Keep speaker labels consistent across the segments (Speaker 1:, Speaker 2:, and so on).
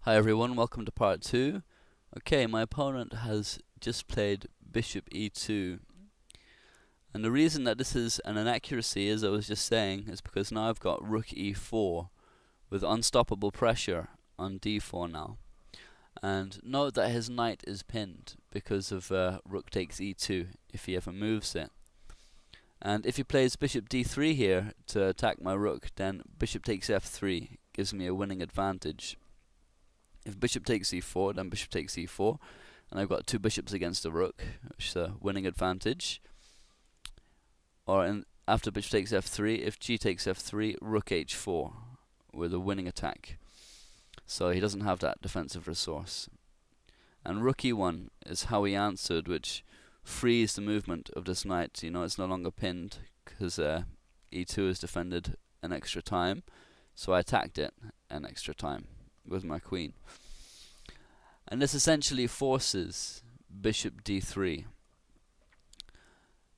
Speaker 1: Hi everyone, welcome to part 2. Okay, my opponent has just played bishop e2. And the reason that this is an inaccuracy, as I was just saying, is because now I've got rook e4 with unstoppable pressure on d4 now. And note that his knight is pinned because of rook takes e2 if he ever moves it. And if he plays bishop d3 here to attack my rook, then bishop takes f3 gives me a winning advantage. If bishop takes e4, then bishop takes e4, and I've got two bishops against the rook, which is a winning advantage. Or after bishop takes f3, if g takes f3, rook h4 with a winning attack. So he doesn't have that defensive resource. And rook e1 is how he answered, which frees the movement of this knight. You know, it's no longer pinned because e2 is defended an extra time. So I attacked it an extra time with my queen. And this essentially forces bishop d3.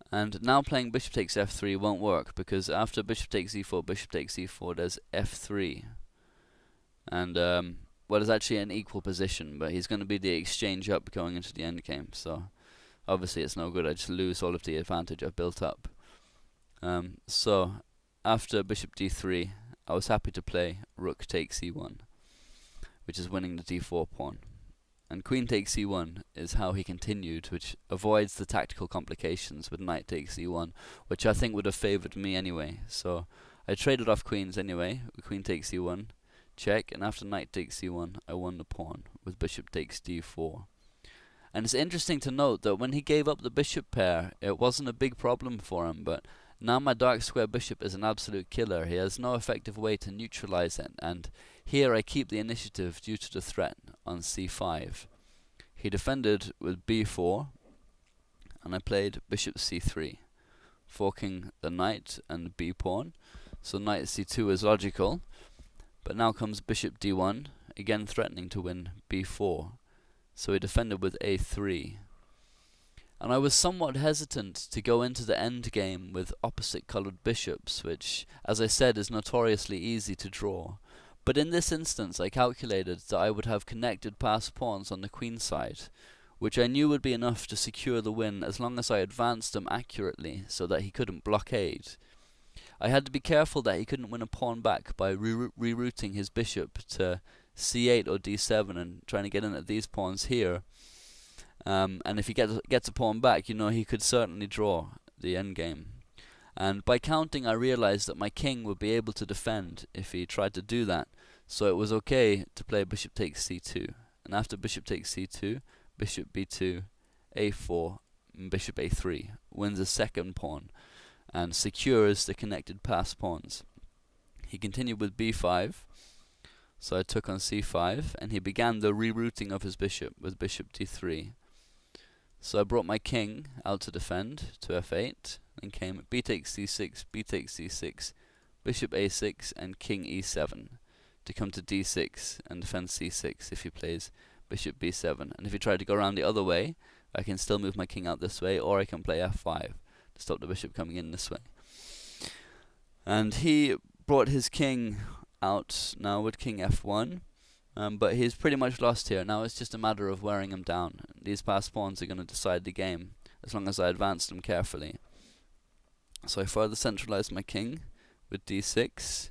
Speaker 1: And now playing bishop takes f3 won't work, because after bishop takes e4, there's f3. And, well, it's actually an equal position, but he's going to be the exchange up going into the endgame, so obviously it's no good. I just lose all of the advantage I've built up. So, after bishop d3, I was happy to play rook takes e1, which is winning the d4 pawn. And queen takes e1 is how he continued, which avoids the tactical complications with knight takes e1, which I think would have favoured me anyway. So I traded off queens anyway. Queen takes e1, check, and after knight takes e1, I won the pawn with bishop takes d4. And it's interesting to note that when he gave up the bishop pair, it wasn't a big problem for him, but now my dark square bishop is an absolute killer. He has no effective way to neutralize it, and here I keep the initiative due to the threat on c5. He defended with b4, and I played bishop c3, forking the knight and b pawn. So knight c2 is logical, but now comes bishop d1, again threatening to win b4. So he defended with a3. And I was somewhat hesitant to go into the endgame with opposite colored bishops, which, as I said, is notoriously easy to draw. But in this instance, I calculated that I would have connected passed pawns on the queen side, which I knew would be enough to secure the win as long as I advanced them accurately so that he couldn't blockade. I had to be careful that he couldn't win a pawn back by rerouting his bishop to c8 or d7 and trying to get in at these pawns here. And if he gets a pawn back, you know, he could certainly draw the endgame. And by counting, I realized that my king would be able to defend if he tried to do that. So it was okay to play bishop takes c2. And after bishop takes c2, bishop b2, a4, and bishop a3 wins a second pawn and secures the connected passed pawns. He continued with b5. So I took on c5, and he began the rerouting of his bishop with bishop d3. So I brought my king out to defend to f8, and came b takes c6, b takes c6, bishop a6, and king e7 to come to d6 and defend c6 if he plays bishop b7. And if he tried to go around the other way, I can still move my king out this way, or I can play f5 to stop the bishop coming in this way. And he brought his king out now with king f1, but he's pretty much lost here. Now it's just a matter of wearing him down. These passed pawns are going to decide the game as long as I advance them carefully. So I further centralized my king with d6,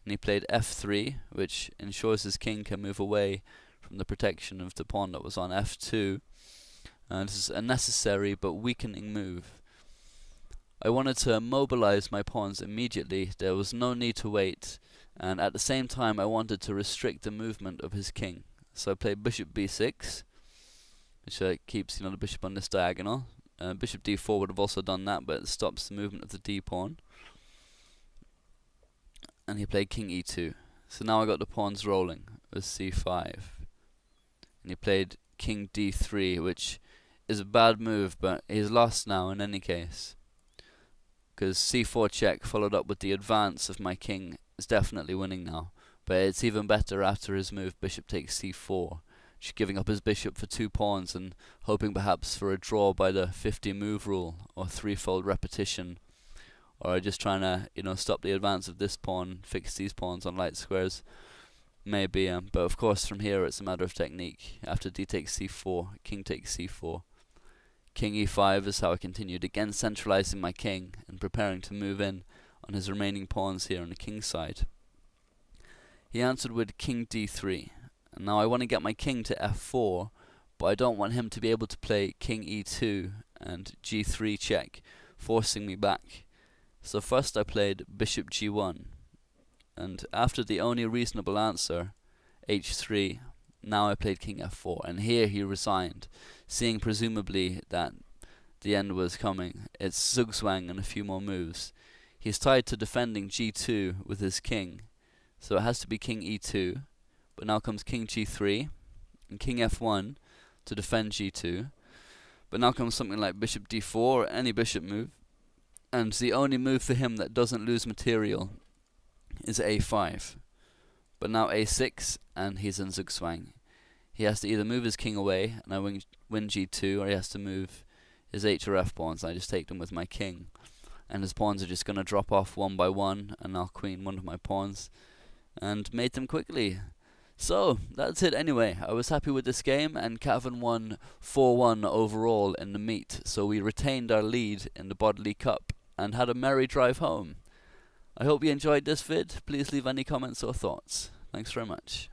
Speaker 1: and he played f3, which ensures his king can move away from the protection of the pawn that was on f2. This is a necessary but weakening move. I wanted to mobilize my pawns immediately. There was no need to wait, and at the same time I wanted to restrict the movement of his king. So I played bishop b6, which keeps the bishop on this diagonal. Bishop d4 would have also done that, but it stops the movement of the d pawn. And he played king e2. So now I got the pawns rolling with c5. And he played king d3, which is a bad move, but he's lost now in any case, because c4 check followed up with the advance of my king is definitely winning now. But it's even better after his move bishop takes c4, just giving up his bishop for 2 pawns and hoping perhaps for a draw by the 50 move rule or threefold repetition, or just trying to stop the advance of this pawn, fix these pawns on light squares. maybe, but of course from here it's a matter of technique. After d takes c4, king takes c4. King e5 is how I continued, again centralizing my king and preparing to move in on his remaining pawns here on the king side. He answered with king d3. And now I want to get my king to f4, but I don't want him to be able to play king e2 and g3 check, forcing me back. So first I played bishop g1, and after the only reasonable answer, h3, now I played king f4, and here he resigned, seeing presumably that the end was coming. It's zugzwang and a few more moves. He's tied to defending g2 with his king, so it has to be king e2, but now comes king g3 and king f1 to defend g2, but now comes something like bishop d4, any bishop move, and the only move for him that doesn't lose material is a5. But now a6, and he's in zugzwang. He has to either move his king away, and I win g2, or he has to move his h or f pawns, and I just take them with my king. And his pawns are just going to drop off one by one, and I'll queen one of my pawns, and mate them quickly. So, that's it anyway. I was happy with this game, and Cavan won 4-1 overall in the meet, so we retained our lead in the Godley Cup, and had a merry drive home. I hope you enjoyed this vid. Please leave any comments or thoughts. Thanks very much.